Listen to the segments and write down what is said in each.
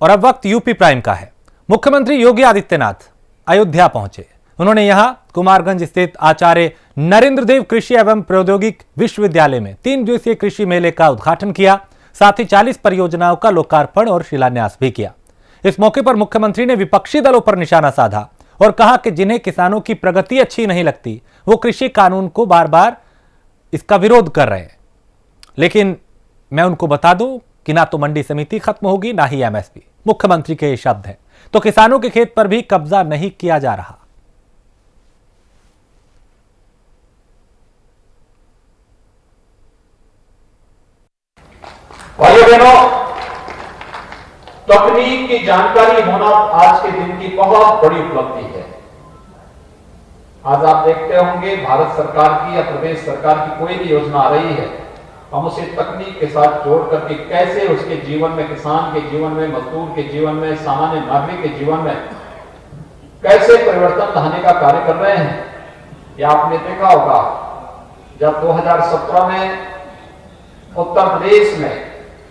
और अब वक्त यूपी प्राइम का है। मुख्यमंत्री योगी आदित्यनाथ अयोध्या पहुंचे। उन्होंने यहां कुमारगंज स्थित आचार्य नरेंद्र देव कृषि एवं प्रौद्योगिक विश्वविद्यालय में 3 दिवसीय कृषि मेले का उद्घाटन किया। साथ ही 40 परियोजनाओं का लोकार्पण और शिलान्यास भी किया। इस मौके पर मुख्यमंत्री ने विपक्षी दलों पर निशाना साधा और कहा कि जिन्हें किसानों की प्रगति अच्छी नहीं लगती वो कृषि कानून को बार बार इसका विरोध कर रहे हैं। लेकिन मैं उनको बता दूं कि ना तो मंडी समिति खत्म होगी ना ही एमएसपी। मुख्यमंत्री के ये शब्द हैं। तो किसानों के खेत पर भी कब्जा नहीं किया जा रहा। भाइयों बहनों, तकनीक की जानकारी होना आज के दिन की बहुत बड़ी उपलब्धि है। आज आप देखते होंगे भारत सरकार की या प्रदेश सरकार की कोई भी योजना आ रही है, हम उसे तकनीक के साथ जोड़ करके कैसे उसके जीवन में, किसान के जीवन में, मजदूर के जीवन में, सामान्य नागरिक के जीवन में कैसे परिवर्तन लाने का कार्य कर रहे हैं। यह आपने देखा होगा जब 2017 में उत्तर प्रदेश में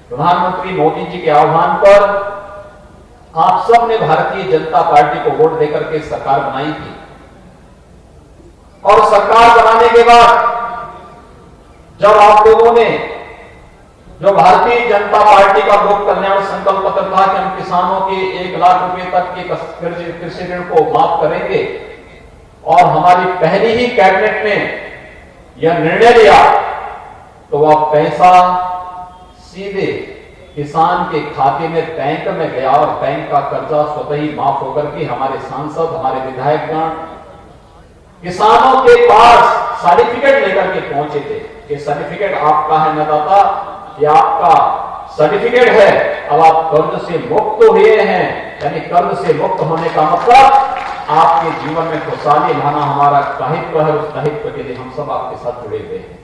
प्रधानमंत्री मोदी जी के आह्वान पर आप सब ने भारतीय जनता पार्टी को वोट देकर के सरकार बनाई थी। और सरकार बनाने के बाद जब आप लोगों ने जो भारतीय जनता पार्टी का लोक कल्याण संकल्प पत्र था कि हम किसानों के 1 लाख रुपए तक के कृषि ऋण को माफ करेंगे, और हमारी पहली ही कैबिनेट ने यह निर्णय लिया, तो वह पैसा सीधे किसान के खाते में बैंक में गया और बैंक का कर्जा स्वतः ही माफ होकर के हमारे सांसद, हमारे विधायकगण किसानों के पास सर्टिफिकेट लेकर के पहुंचे थे कि सर्टिफिकेट आपका है अन्नदाता, यह आपका सर्टिफिकेट है, अब आप कर्ज से मुक्त हुए हैं। यानी कर्ज से मुक्त होने का मतलब आपके जीवन में खुशहाली लाना हमारा दायित्व है। उस दायित्व के लिए हम सब आपके साथ जुड़े हुए हैं।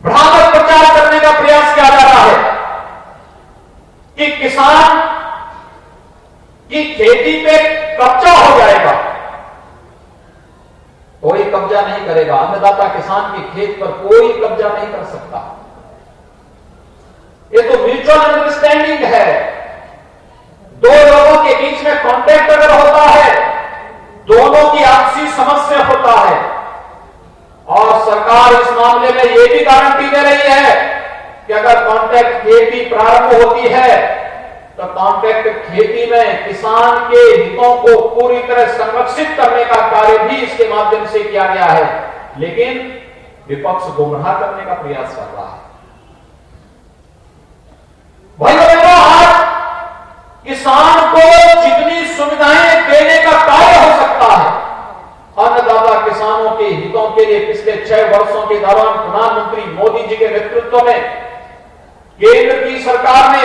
भ्रामक प्रचार करने का प्रयास किया जा रहा है कि किसान की खेती पे कब्जा हो जाएगा। कोई कब्जा नहीं करेगा। अन्नदाता किसान के खेत पर कोई कब्जा नहीं कर सकता। ये तो म्यूचुअल अंडरस्टैंडिंग है। दो लोगों के बीच में कॉन्ट्रैक्ट अगर होता है, दोनों की आपसी समझ से होता है। और सरकार इस मामले में यह भी गारंटी दे रही है कि अगर कॉन्ट्रैक्ट खेती प्रारंभ होती है तो कॉन्ट्रैक्ट खेती में किसान के हितों को पूरी तरह संरक्षित करने का कार्य भी इसके माध्यम से किया गया है। लेकिन विपक्ष गुमराह करने का प्रयास कर रहा है। भाइयों बहनों, आज किसान को जितनी सुविधाएं देने का कार्य हो सकता है, अन्नदाता किसानों के हितों के लिए पिछले 6 वर्षों के दौरान प्रधानमंत्री मोदी जी के नेतृत्व में केंद्र की सरकार ने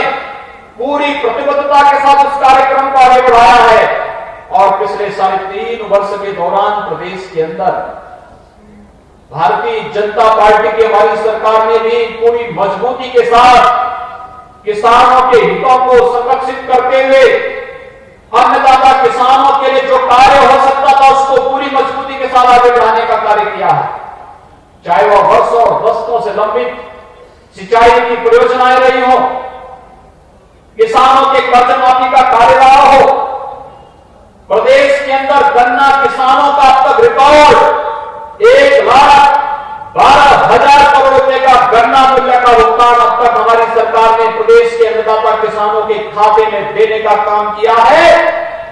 पूरी प्रतिबद्धता के साथ उस कार्यक्रम को आगे बढ़ाया है। और पिछले 3.5 वर्ष के दौरान प्रदेश के अंदर भारतीय जनता पार्टी की हमारी सरकार ने भी पूरी मजबूती के साथ किसानों के हितों को संरक्षित करते हुए अन्नदाता किसानों के लिए जो कार्य हो सकता था उसको पूरी मजबूती के साथ आगे बढ़ाने का कार्य किया है। चाहे वह वर्षों और दशकों से लंबित सिंचाई की परियोजनाएं रही हो, किसानों के कर्ज माफी का कार्य रहा हो, प्रदेश के अंदर गन्ना किसानों का अब तक रिकॉर्ड 1,12,000 करोड़ रुपए का गन्ना मूल्य का भुगतान अब तक हमारी सरकार ने प्रदेश के अन्नदाता किसानों के खाते में देने का काम किया है।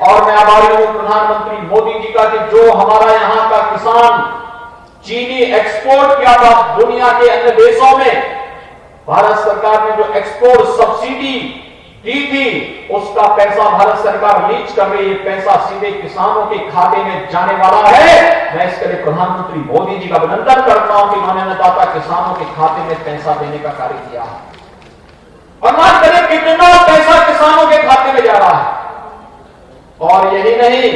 और मैं आभारी हूं प्रधानमंत्री मोदी जी का कि जो हमारा यहां का किसान चीनी एक्सपोर्ट किया था दुनिया के अन्य देशों में, भारत सरकार ने जो एक्सपोर्ट सब्सिडी दी थी उसका पैसा भारत सरकार लीज कर रही है। पैसा सीधे किसानों के खाते में जाने वाला है। मैं इसके लिए प्रधानमंत्री मोदी जी का अभिनंदन करता हूं कि उन्होंने अन्नदाता किसानों के खाते में पैसा देने का कार्य किया है। और ना करें कितना पैसा किसानों के खाते में जा रहा है। और यही नहीं,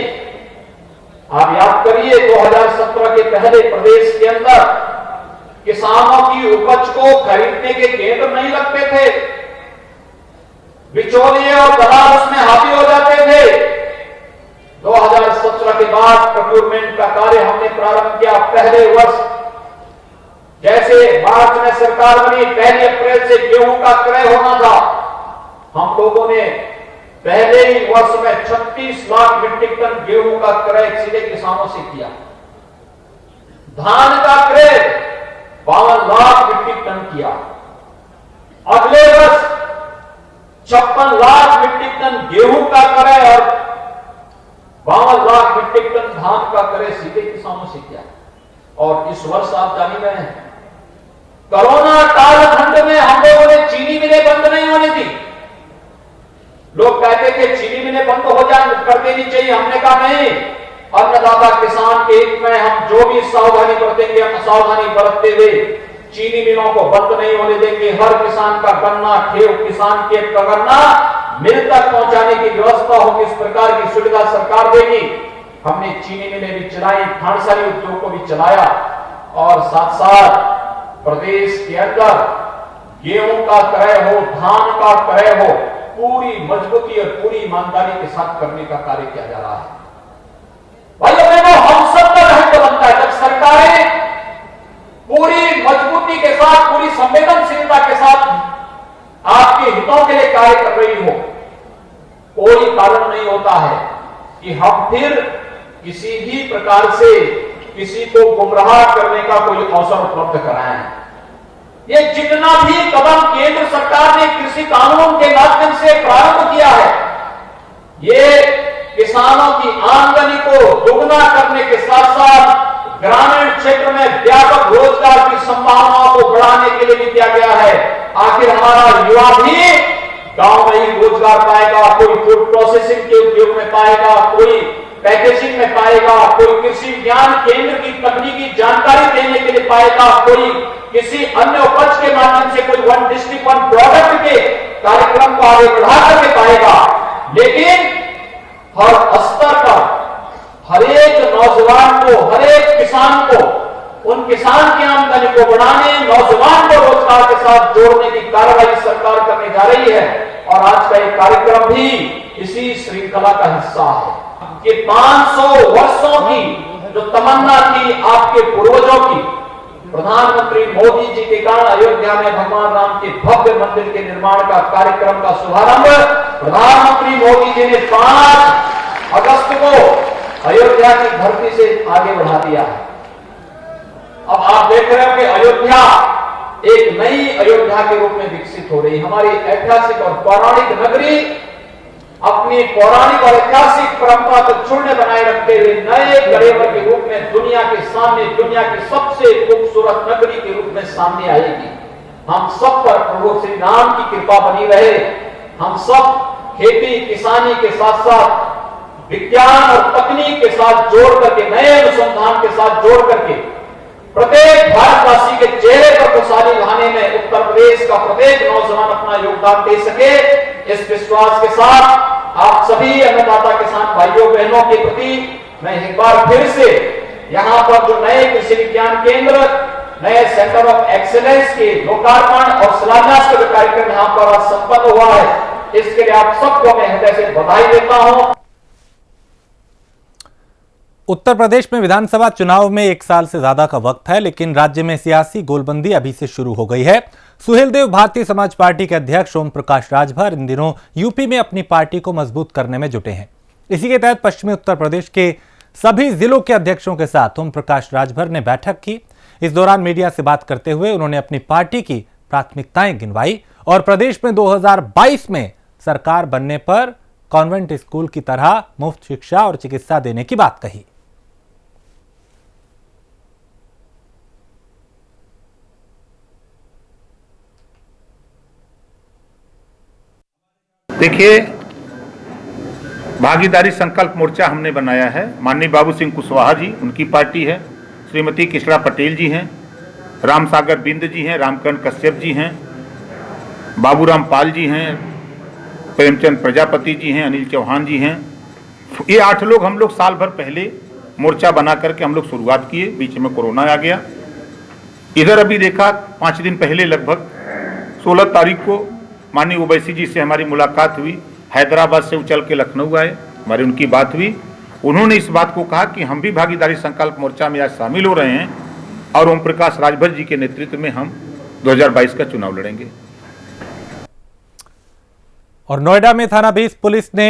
आप याद करिए 2017 के पहले प्रदेश के अंदर किसानों की उपज को खरीदने के केंद्र नहीं लगते थे। बिचौलिए और दलाल उसमें हावी हो जाते थे। 2017 के बाद प्रोक्योरमेंट का कार्य हमने प्रारंभ किया। पहले वर्ष जैसे मार्च में सरकार बनी, 1 अप्रैल से गेहूं का क्रय होना था, हम लोगों ने पहले ही वर्ष में 36 लाख मीट्रिक टन गेहूं का क्रय सीधे किसानों से किया। धान का क्रय 52 लाख मीट्रिक टन किया। अगले वर्ष 56 लाख मीट्रिक टन गेहूं का क्रय और 52 लाख मीट्रिक टन धान का क्रय सीधे किसानों से किया। और इस वर्ष आप जान ही रहे हैं, कोरोना कालखंड में हम लोगों ने चीनी मिलें बंद नहीं होने दी। लोग कहते थे चीनी मिलें बंद हो जाए, कर देनी चाहिए। हमने कहा नहीं, अन्नदाता किसान के हित में हम जो भी सावधानी बरतेंगे, हम सावधानी बरतते हुए चीनी मिलों को बंद नहीं होने देंगे। हर किसान का गन्ना, खेत किसान के गन्ना मिल तक पहुंचाने की व्यवस्था होगी। इस प्रकार की सुविधा सरकार देगी। हमने चीनी मिलें भी चलाई, खांडसारी उद्योग को भी चलाया और साथ साथ प्रदेश के अंदर गेहूं का क्रय हो, धान का क्रय हो, पूरी मजबूती और पूरी ईमानदारी के साथ करने का कार्य किया जा रहा है। भाइयों बहनों, हम सब का दायित्व बनता है जब सरकारें पूरी मजबूती के साथ, पूरी संवेदनशीलता के साथ आपके हितों के लिए कार्य कर रही हो, कोई कारण नहीं होता है कि हम फिर किसी भी प्रकार से किसी को गुमराह करने का कोई अवसर उपलब्ध कराएं। ये जितना भी कदम केंद्र सरकार ने कृषि कानून के माध्यम से प्रारंभ किया है, ये किसानों की आमदनी को दुगना करने के साथ साथ ग्रामीण क्षेत्र में व्यापक रोजगार की संभावनाओं को बढ़ाने के लिए भी किया गया है। आखिर हमारा युवा भी गांव में ही रोजगार पाएगा, कोई फूड प्रोसेसिंग के उद्योग में पाएगा, कोई पैकेजिंग में पाएगा, कोई कृषि विज्ञान केंद्र की तकनीकी जानकारी देने के लिए पाएगा, कोई किसी अन्य उपज के माध्यम से कोई वन डिस्ट्रिक्ट वन प्रोडक्ट के कार्यक्रम को आगे बढ़ा करके पाएगा। लेकिन हर स्तर पर हर एक नौजवान को, हर एक किसान को, उन किसान की आमदनी को बढ़ाने, नौजवान को रोजगार के साथ जोड़ने की कार्रवाई सरकार करने जा रही है। और आज का ये कार्यक्रम भी इसी श्रृंखला का हिस्सा है कि 500 वर्षों की जो तमन्ना थी आपके पूर्वजों की, प्रधानमंत्री मोदी जी के कारण अयोध्या में भगवान राम के भव्य मंदिर के निर्माण का कार्यक्रम का शुभारंभ प्रधानमंत्री मोदी जी ने 5 अगस्त को अयोध्या की धरती से आगे बढ़ा दिया है। अब आप देख रहे हो कि अयोध्या एक नई अयोध्या के रूप में विकसित हो रही। हमारी ऐतिहासिक और पौराणिक नगरी अपनी पौराणिक और ऐतिहासिक परंपरा को चूर्ण बनाए रखते हुए नए गढ़ेवर के रूप में दुनिया के सामने, दुनिया की सबसे खूबसूरत नगरी के रूप में सामने आएगी। हम सब पर प्रभु श्री राम की कृपा बनी रहे। हम सब खेती किसानी के साथ साथ विज्ञान और तकनीक के साथ जोड़ करके, नए अनुसंधान के साथ जोड़ करके प्रत्येक भारतवासी के चेहरे पर खुशहाली लाने में उत्तर प्रदेश का प्रत्येक नौजवान अपना योगदान दे सके, इस विश्वास के साथ आप सभी अन्नदाता किसान भाइयों बहनों के प्रति मैं एक बार फिर से यहां पर जो नए कृषि विज्ञान केंद्र, नए सेंटर ऑफ एक्सीलेंस के लोकार्पण और शिलान्यास का कार्यक्रम यहां पर आज संपन्न हुआ है, इसके लिए आप सबको मैं हृदय से बधाई देता हूं। उत्तर प्रदेश में विधानसभा चुनाव में 1 साल से ज्यादा का वक्त है, लेकिन राज्य में सियासी गोलबंदी अभी से शुरू हो गई है। सुहेलदेव भारतीय समाज पार्टी के अध्यक्ष ओम प्रकाश राजभर इन दिनों यूपी में अपनी पार्टी को मजबूत करने में जुटे हैं। इसी के तहत पश्चिमी उत्तर प्रदेश के सभी जिलों के अध्यक्षों के साथ ओम प्रकाश राजभर ने बैठक की। इस दौरान मीडिया से बात करते हुए उन्होंने अपनी पार्टी की प्राथमिकताएं गिनवाई और प्रदेश में 2022 में सरकार बनने पर कॉन्वेंट स्कूल की तरह मुफ्त शिक्षा और चिकित्सा देने की बात कही। देखिए, भागीदारी संकल्प मोर्चा हमने बनाया है। माननीय बाबू सिंह कुशवाहा जी, उनकी पार्टी है, श्रीमती किशड़ा पटेल जी हैं, राम सागर बिंद जी हैं, रामकरण कश्यप जी हैं, बाबूराम पाल जी हैं, प्रेमचंद प्रजापति जी हैं, अनिल चौहान जी हैं। ये 8 लोग हम लोग साल भर पहले मोर्चा बना करके हम लोग शुरुआत किए। बीच में कोरोना आ गया। इधर अभी देखा 5 दिन पहले लगभग 16 तारीख को माननीय ओवैसी जी से हमारी मुलाकात हुई। हैदराबाद से उछल के लखनऊ आए, हमारी उनकी बात हुई। उन्होंने इस बात को कहा कि हम भी भागीदारी संकल्प मोर्चा में आज शामिल हो रहे हैं और ओम प्रकाश राजभर जी के नेतृत्व में हम 2022 का चुनाव लड़ेंगे। और नोएडा में थाना 20 पुलिस ने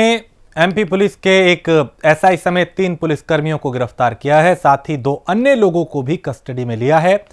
एमपी पुलिस के एक एसआई समेत 3 पुलिसकर्मियों को गिरफ्तार किया है। साथ ही 2 अन्य लोगों को भी कस्टडी में लिया है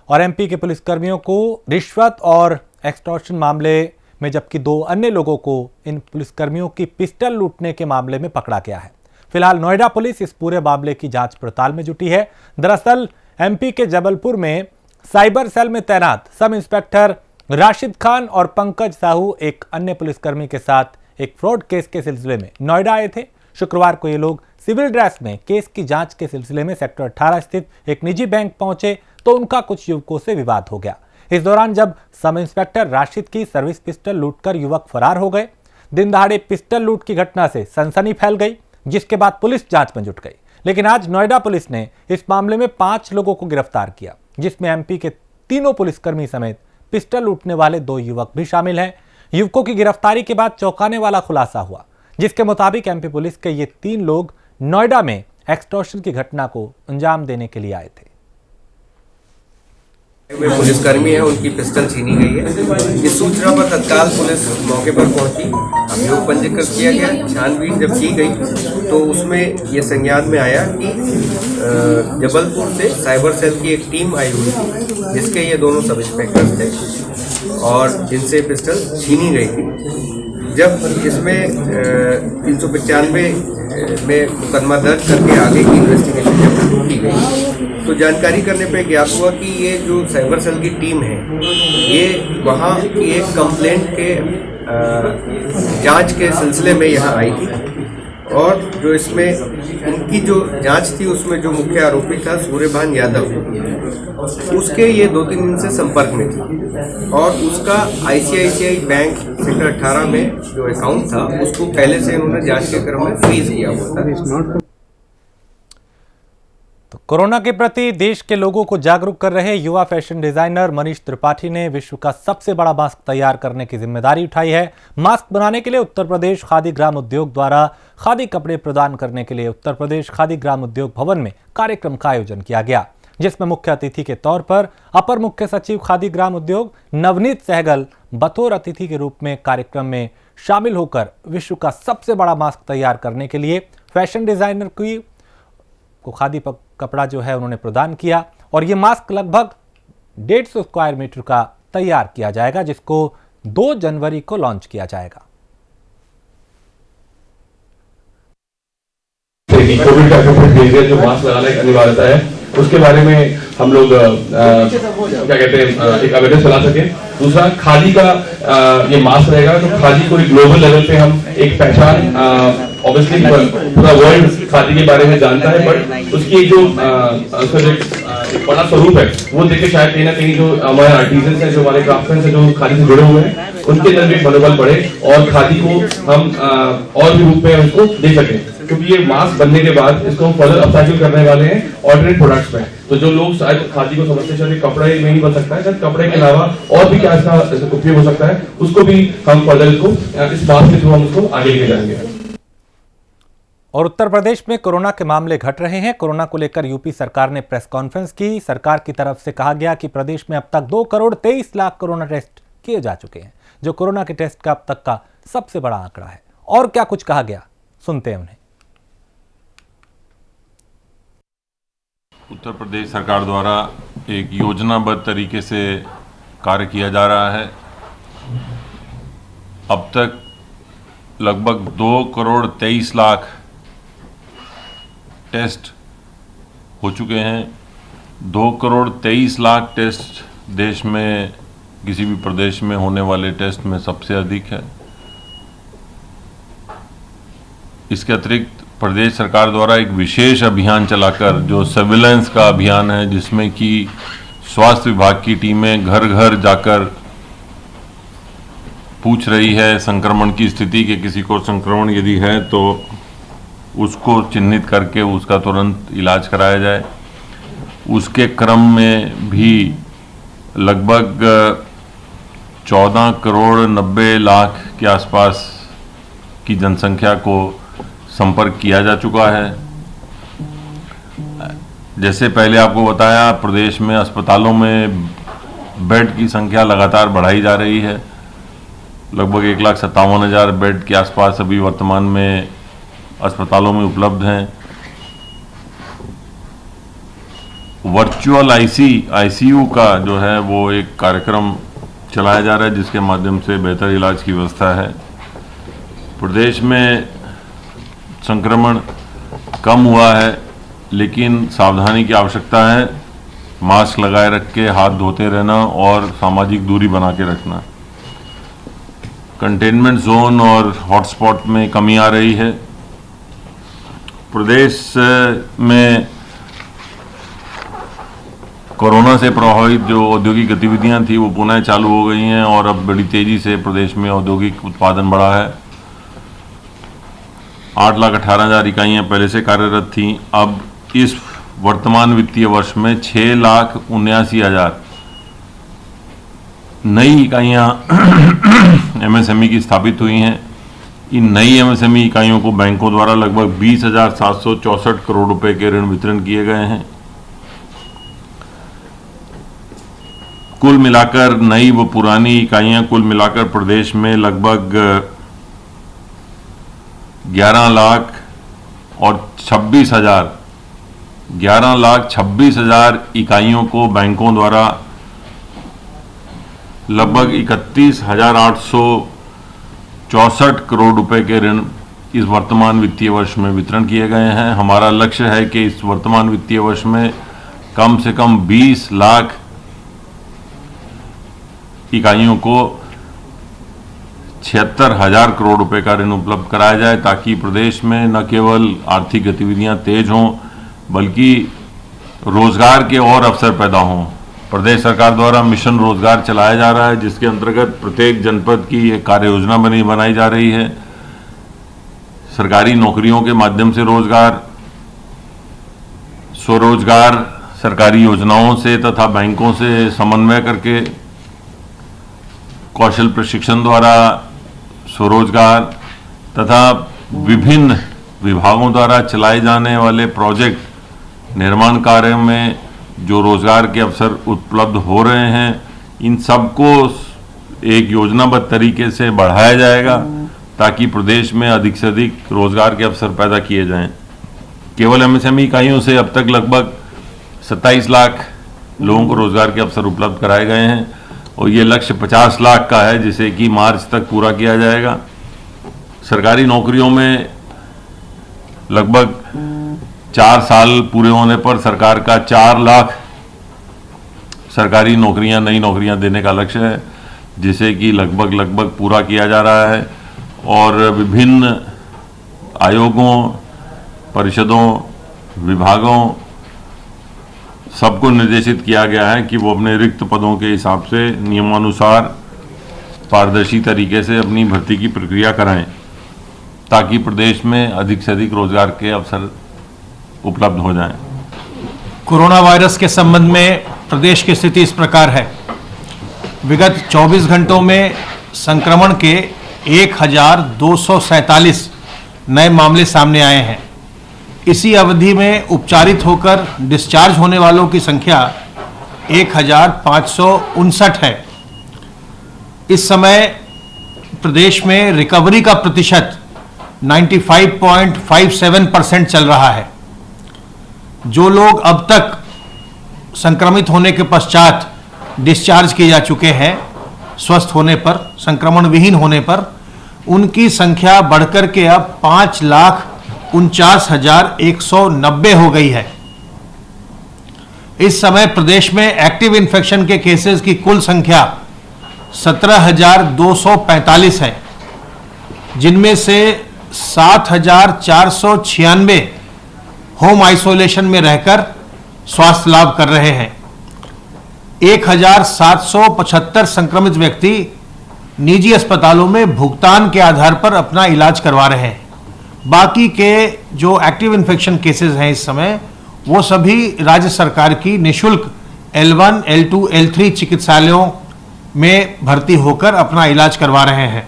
और एमपी के पुलिसकर्मियों को रिश्वत और एक्सटॉर्शन मामले में, जबकि 2 अन्य लोगों को इन पुलिसकर्मियों की पिस्टल लूटने के मामले में पकड़ा गया है। फिलहाल नोएडा पुलिस इस पूरे मामले की जांच पड़ताल में जुटी है। दरअसल एमपी के जबलपुर में साइबर सेल में तैनात सब इंस्पेक्टर राशिद खान और पंकज साहू एक अन्य पुलिसकर्मी के साथ एक फ्रॉड केस के सिलसिले में नोएडा आए थे। शुक्रवार को ये लोग सिविल ड्रेस में केस की जांच के सिलसिले में सेक्टर 18 स्थित एक निजी बैंक पहुंचे तो उनका कुछ युवकों से विवाद हो गया। इस दौरान जब सब इंस्पेक्टर राशिद की सर्विस पिस्टल लूटकर युवक फरार हो गए। दिन दहाड़े पिस्टल लूट की घटना से सनसनी फैल गई, जिसके बाद पुलिस जांच में जुट गई। लेकिन आज नोएडा पुलिस ने इस मामले में 5 लोगों को गिरफ्तार किया, जिसमें एमपी के 3 पुलिसकर्मी समेत पिस्टल लूटने वाले 2 युवक भी शामिल हैं। युवकों की गिरफ्तारी के बाद चौंकाने वाला खुलासा हुआ, जिसके मुताबिक एमपी पुलिस के ये 3 लोग नोएडा में एक्सटॉर्शन की घटना को अंजाम देने के लिए आए थे। वे पुलिसकर्मी हैं, उनकी पिस्टल छीनी गई है। इस सूचना पर तत्काल पुलिस मौके पर पहुंची, अभियोग पंजीकृत किया गया। छानबीन जब की गई तो उसमें ये संज्ञान में आया कि जबलपुर से साइबर सेल की एक टीम आई हुई थी, जिसके ये दोनों सब इंस्पेक्टर थे और जिनसे पिस्टल छीनी गई थी। जब इसमें 395 में मुकदमा दर्ज करके आगे की इन्वेस्टिगेशन जब शुरू की गई तो जानकारी करने पे ज्ञात हुआ कि ये जो साइबर सेल की टीम है, ये वहाँ की एक कंप्लेंट के जांच के सिलसिले में यहाँ आई थी और जो इसमें इनकी जो जांच थी उसमें जो मुख्य आरोपी था सूर्यभान यादव, उसके ये 2-3 दिन से संपर्क में थी और उसका आईसीआईसीआई बैंक सेक्टर 18 में जो अकाउंट था उसको पहले से इन्होंने जांच के क्रम में फ्रीज किया हुआ था। तो कोरोना के प्रति देश के लोगों को जागरूक कर रहे युवा फैशन डिजाइनर मनीष त्रिपाठी ने विश्व का सबसे बड़ा मास्क तैयार करने की जिम्मेदारी उठाई है। मास्क बनाने के लिए उत्तर प्रदेश खादी ग्राम उद्योग द्वारा खादी कपड़े प्रदान करने के लिए उत्तर प्रदेश खादी ग्राम उद्योग भवन में कार्यक्रम का आयोजन किया गया, जिसमें मुख्य अतिथि के तौर पर अपर मुख्य सचिव खादी ग्राम उद्योग नवनीत सहगल बतौर अतिथि के रूप में कार्यक्रम में शामिल होकर विश्व का सबसे बड़ा मास्क तैयार करने के लिए फैशन डिजाइनर को खादी कपड़ा जो है उन्होंने प्रदान किया और ये मास्क लगभग 150 स्क्वायर मीटर का तैयार किया जाएगा, जिसको 2 जनवरी को लॉन्च किया जाएगा। कोविड का जो मास्क लगाना एक अनिवार्यता है, उसके बारे में हम लोग क्या कहते हैं एक अवेयरनेस फैला सके। दूसरा, खादी का ये मास्क रहेगा तो खादी को एक ग्लोबल लेवल पे हम एक पहचान, ऑब्वियसली पूरा वर्ल्ड खादी के बारे में जानता है, बट उसकी जो उसका जो एक बड़ा स्वरूप है वो देख के शायद कहीं ना कहीं जो हमारे आर्टिजन हैं, जो हमारे क्राफ्टमैन हैं, जो खादी से जुड़े हुए हैं, उनके अंदर भी मनोबल बढ़े और खादी को हम और भी रूप में उसको दे सकें, क्योंकि ये मास्क बनने के बाद इसको हम फर्दर अपसाइकिल करने वाले हैं ऑल्टरनेट प्रोडक्ट्स में। तो जो लोग शायद खादी को समझते शायद कपड़ा ही नहीं बन सकता है, शायद कपड़े के अलावा और भी क्या इसका उपयोग हो सकता है, उसको भी हम फर्दर इसको इस मास्क के थ्रू हम उसको आगे ले जाएंगे। और उत्तर प्रदेश में कोरोना के मामले घट रहे हैं। कोरोना को लेकर यूपी सरकार ने प्रेस कॉन्फ्रेंस की। सरकार की तरफ से कहा गया कि प्रदेश में अब तक 2 करोड़ 23 लाख कोरोना टेस्ट किए जा चुके हैं, जो कोरोना के टेस्ट का अब तक का सबसे बड़ा आंकड़ा है। और क्या कुछ कहा गया, सुनते हैं उन्हें। उत्तर प्रदेश सरकार द्वारा एक योजनाबद्ध तरीके से कार्य किया जा रहा है। अब तक लगभग 2 करोड़ 23 लाख टेस्ट हो चुके हैं। 2 करोड़ 23 लाख टेस्ट देश में किसी भी प्रदेश में होने वाले टेस्ट में सबसे अधिक है। इसके अतिरिक्त प्रदेश सरकार द्वारा एक विशेष अभियान चलाकर जो सर्विलांस का अभियान है, जिसमें कि स्वास्थ्य विभाग की टीमें घर घर जाकर पूछ रही है संक्रमण की स्थिति के, किसी को संक्रमण यदि है तो उसको चिन्हित करके उसका तुरंत इलाज कराया जाए। उसके क्रम में भी लगभग 14 करोड़ 90 लाख के आसपास की जनसंख्या को संपर्क किया जा चुका है। जैसे पहले आपको बताया, प्रदेश में अस्पतालों में बेड की संख्या लगातार बढ़ाई जा रही है। लगभग 1,57,000 बेड के आसपास अभी वर्तमान में अस्पतालों में उपलब्ध हैं। वर्चुअल आईसीयू का जो है वो एक कार्यक्रम चलाया जा रहा है जिसके माध्यम से बेहतर इलाज की व्यवस्था है। प्रदेश में संक्रमण कम हुआ है लेकिन सावधानी की आवश्यकता है। मास्क लगाए रख के हाथ धोते रहना और सामाजिक दूरी बना के रखना। कंटेनमेंट जोन और हॉटस्पॉट में कमी आ रही है। प्रदेश में कोरोना से प्रभावित जो औद्योगिक गतिविधियां थी वो पुनः चालू हो गई हैं और अब बड़ी तेजी से प्रदेश में औद्योगिक उत्पादन बढ़ा है। 8,18,000 इकाइयां पहले से कार्यरत थीं। अब इस वर्तमान वित्तीय वर्ष में 6,79,000 नई इकाइयां एमएसएमई की स्थापित हुई हैं। इन नई एमएसएमई इकाइयों को बैंकों द्वारा लगभग 20,764 करोड़ रुपए के ऋण वितरण किए गए हैं। कुल मिलाकर नई व पुरानी इकाइयां कुल मिलाकर प्रदेश में लगभग 11,26,000 इकाइयों को बैंकों द्वारा लगभग 31,864 करोड़ रुपए के ऋण इस वर्तमान वित्तीय वर्ष में वितरण किए गए हैं। हमारा लक्ष्य है कि इस वर्तमान वित्तीय वर्ष में कम से कम 20 लाख इकाइयों को 76,000 करोड़ रुपए का ऋण उपलब्ध कराया जाए ताकि प्रदेश में न केवल आर्थिक गतिविधियां तेज हों बल्कि रोजगार के और अवसर पैदा हों। प्रदेश सरकार द्वारा मिशन रोजगार चलाया जा रहा है जिसके अंतर्गत प्रत्येक जनपद की एक कार्य योजना बनाई जा रही है। सरकारी नौकरियों के माध्यम से रोजगार, स्वरोजगार, सरकारी योजनाओं से तथा बैंकों से समन्वय करके कौशल प्रशिक्षण द्वारा स्वरोजगार तथा विभिन्न विभागों द्वारा चलाए जाने वाले प्रोजेक्ट निर्माण कार्य में जो रोजगार के अवसर उपलब्ध हो रहे हैं, इन सबको एक योजनाबद्ध तरीके से बढ़ाया जाएगा ताकि प्रदेश में अधिक से अधिक रोजगार के अवसर पैदा किए जाएं। केवल एमएसएमई इकाइयों से अब तक लगभग 27 लाख लोगों को रोजगार के अवसर उपलब्ध कराए गए हैं और ये लक्ष्य 50 लाख का है जिसे कि मार्च तक पूरा किया जाएगा। सरकारी नौकरियों में लगभग 4 साल पूरे होने पर सरकार का 4 लाख सरकारी नौकरियां, नई नौकरियां देने का लक्ष्य है जिसे कि लगभग पूरा किया जा रहा है और विभिन्न आयोगों, परिषदों, विभागों सबको निर्देशित किया गया है कि वो अपने रिक्त पदों के हिसाब से नियमानुसार पारदर्शी तरीके से अपनी भर्ती की प्रक्रिया कराएं ताकि प्रदेश में अधिक से अधिक रोजगार के अवसर उपलब्ध हो जाएं। कोरोना वायरस के संबंध में प्रदेश की स्थिति इस प्रकार है। विगत 24 घंटों में संक्रमण के 1,247 नए मामले सामने आए हैं। इसी अवधि में उपचारित होकर डिस्चार्ज होने वालों की संख्या 1,559 है। इस समय प्रदेश में रिकवरी का प्रतिशत 95.57% चल रहा है। जो लोग अब तक संक्रमित होने के पश्चात डिस्चार्ज किए जा चुके हैं, स्वस्थ होने पर, संक्रमण विहीन होने पर, उनकी संख्या बढ़कर के अब 5,49,190 हो गई है। इस समय प्रदेश में एक्टिव इन्फेक्शन के केसेस की कुल संख्या 17,245 है, जिनमें से 7,496 होम आइसोलेशन में रहकर स्वास्थ्य लाभ कर रहे हैं। 1,775 संक्रमित व्यक्ति निजी अस्पतालों में भुगतान के आधार पर अपना इलाज करवा रहे हैं। बाकी के जो एक्टिव इन्फेक्शन केसेस हैं इस समय, वो सभी राज्य सरकार की निःशुल्क L1, L2, L3 चिकित्सालयों में भर्ती होकर अपना इलाज करवा रहे हैं।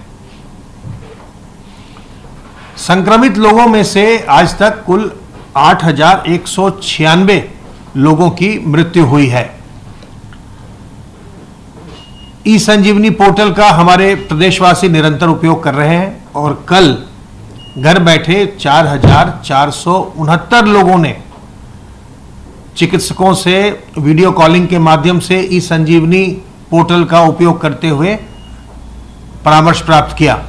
संक्रमित लोगों में से आज तक कुल 8,196 लोगों की मृत्यु हुई है। ई संजीवनी पोर्टल का हमारे प्रदेशवासी निरंतर उपयोग कर रहे हैं और कल घर बैठे 4,469 लोगों ने चिकित्सकों से वीडियो कॉलिंग के माध्यम से ई संजीवनी पोर्टल का उपयोग करते हुए परामर्श प्राप्त किया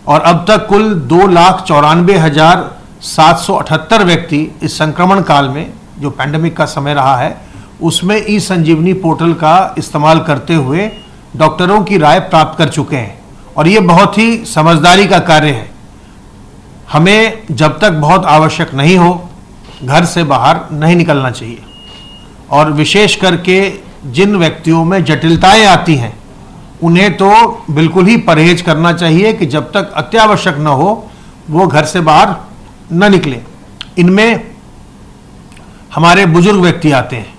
और अब तक कुल 2,94,778 व्यक्ति इस संक्रमण काल में, जो पैंडेमिक का समय रहा है, उसमें ई संजीवनी पोर्टल का इस्तेमाल करते हुए डॉक्टरों की राय प्राप्त कर चुके हैं और ये बहुत ही समझदारी का कार्य है। हमें जब तक बहुत आवश्यक नहीं हो घर से बाहर नहीं निकलना चाहिए और विशेष करके जिन व्यक्तियों में जटिलताएं आती हैं उन्हें तो बिल्कुल ही परहेज करना चाहिए कि जब तक अत्यावश्यक न हो वो घर से बाहर न निकले। इनमें हमारे बुजुर्ग व्यक्ति आते हैं,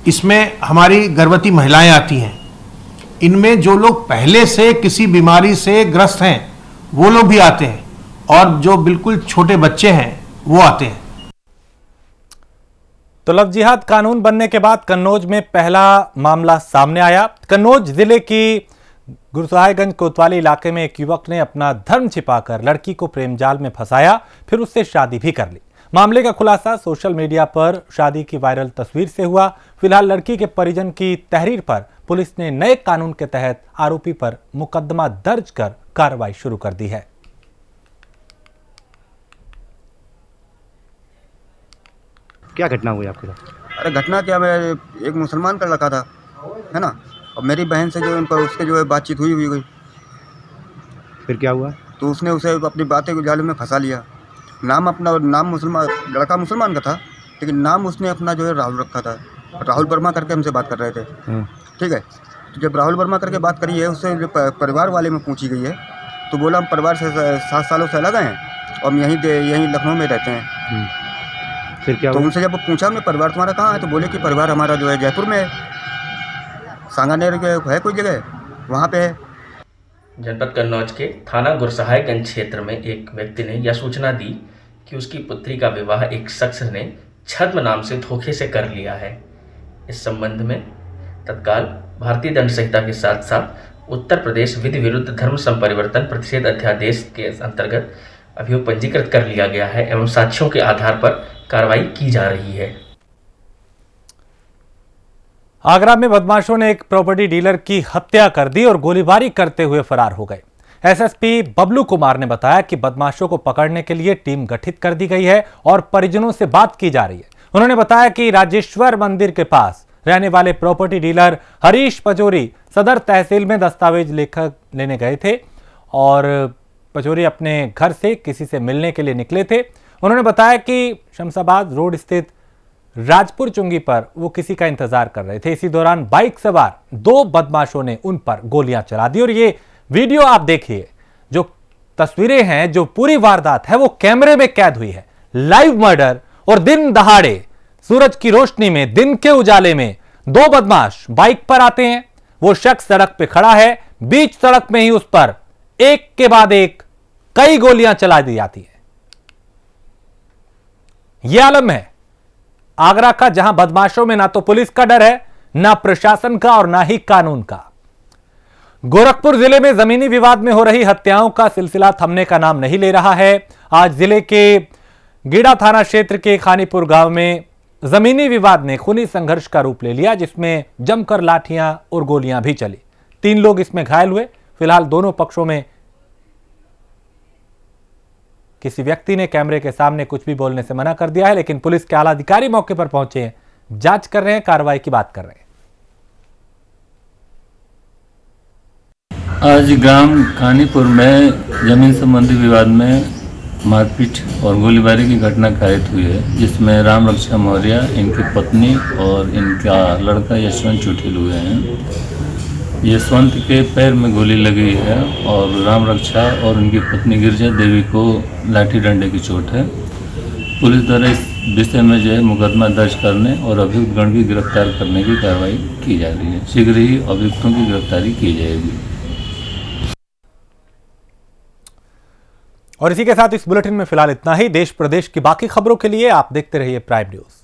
इसमें हमारी गर्भवती महिलाएं आती हैं, इनमें जो लोग पहले से किसी बीमारी से ग्रस्त हैं वो लोग भी आते हैं और जो बिल्कुल छोटे बच्चे हैं वो आते हैं। तो लव जिहाद कानून बनने के बाद कन्नौज में पहला मामला सामने आया। कन्नौज जिले की गुरसाहिबगंज कोतवाली इलाके में एक युवक ने अपना धर्म छिपाकर लड़की को प्रेम जाल में फंसाया, फिर उससे शादी भी कर ली। मामले का खुलासा सोशल मीडिया पर शादी की वायरल तस्वीर से हुआ। फिलहाल लड़की के परिजन की तहरीर पर पुलिस ने नए कानून के तहत आरोपी पर मुकदमा दर्ज कर कार्रवाई शुरू कर दी है। क्या घटना हुई आपके साथ? अरे घटना क्या, मैं एक मुसलमान का लड़का था, है ना, और मेरी बहन से जो उन पर उसके जो है बातचीत हुई गई। फिर क्या हुआ? तो उसने उसे अपनी बातें के जाल में फंसा लिया। नाम मुसलमान, लड़का मुसलमान का था, लेकिन नाम उसने अपना जो है राहुल रखा था। राहुल वर्मा करके हमसे बात कर रहे थे, ठीक है। तो जब राहुल वर्मा करके बात करी है, उससे जो परिवार वाले में पूछी गई है तो बोला हम परिवार से 7 सालों से अलग हैं और हम यहीं लखनऊ में रहते हैं। फिर क्या तो हुआ? उनसे जब पूछा हमने परिवार तुम्हारा कहाँ है, तो बोले कि परिवार हमारा जो है जयपुर में है, सांगानेर के है कोई जगह, वहाँ पे है। जनपद कन्नौज के थाना गुरसाहिबगंज क्षेत्र में एक व्यक्ति ने यह सूचना दी कि उसकी पुत्री का विवाह एक शख्स ने छद्म नाम से धोखे से कर लिया है। इस संबंध में तत्काल भारतीय दंड संहिता के साथ साथ उत्तर प्रदेश विधि विरुद्ध धर्म संपरिवर्तन प्रतिषेध अध्यादेश के अंतर्गत अभियोग पंजीकृत कर लिया गया है एवं साक्ष्यों के आधार पर कार्रवाई की जा रही है। आगरा में बदमाशों ने एक प्रॉपर्टी डीलर की हत्या कर दी और गोलीबारी करते हुए फरार हो गए। एसएसपी बबलू कुमार ने बताया कि बदमाशों को पकड़ने के लिए टीम गठित कर दी गई है और परिजनों से बात की जा रही है। उन्होंने बताया कि राजेश्वर मंदिर के पास रहने वाले प्रॉपर्टी डीलर हरीश पचौरी सदर तहसील में दस्तावेज लेने गए थे और पचौरी अपने घर से किसी से मिलने के लिए निकले थे। उन्होंने बताया कि शमशाबाद रोड स्थित राजपुर चुंगी पर वो किसी का इंतजार कर रहे थे। इसी दौरान बाइक सवार 2 बदमाशों ने उन पर गोलियां चला दी और ये वीडियो आप देखिए, जो तस्वीरें हैं, जो पूरी वारदात है वो कैमरे में कैद हुई है। लाइव मर्डर और दिन दहाड़े सूरज की रोशनी में, दिन के उजाले में 2 बदमाश बाइक पर आते हैं। वो शख्स सड़क पे खड़ा है, बीच सड़क में ही उस पर एक के बाद एक कई गोलियां चला दी जाती है। यह आलम है आगरा का, जहां बदमाशों में ना तो पुलिस का डर है, ना प्रशासन का और ना ही कानून का। गोरखपुर जिले में जमीनी विवाद में हो रही हत्याओं का सिलसिला थमने का नाम नहीं ले रहा है। आज जिले के गीड़ा थाना क्षेत्र के खानीपुर गांव में जमीनी विवाद ने खूनी संघर्ष का रूप ले लिया, जिसमें जमकर लाठियां और गोलियां भी चली। 3 लोग इसमें घायल हुए। फिलहाल दोनों पक्षों में किसी व्यक्ति ने कैमरे के सामने कुछ भी बोलने से मना कर दिया है, लेकिन पुलिस के आला अधिकारी मौके पर पहुंचे हैं, जांच कर रहे हैं, कार्रवाई की बात कर रहे हैं। आज ग्राम खानीपुर में जमीन संबंधी विवाद में मारपीट और गोलीबारी की घटना कायद हुई है, जिसमें राम रक्षा मौर्य, इनकी पत्नी और इनका लड़का यशवंत चुटिल हुए हैं। यशवंत के पैर में गोली लगी है और राम रक्षा और उनकी पत्नी गिरजा देवी को लाठी डंडे की चोट है। पुलिस द्वारा इस विषय में जो है मुकदमा दर्ज करने और अभियुक्तगण की गिरफ्तार करने की कार्रवाई की जा रही है। शीघ्र ही अभियुक्तों की गिरफ्तारी की जाएगी। और इसी के साथ इस बुलेटिन में फिलहाल इतना ही। देश प्रदेश की बाकी खबरों के लिए आप देखते रहिए प्राइम न्यूज।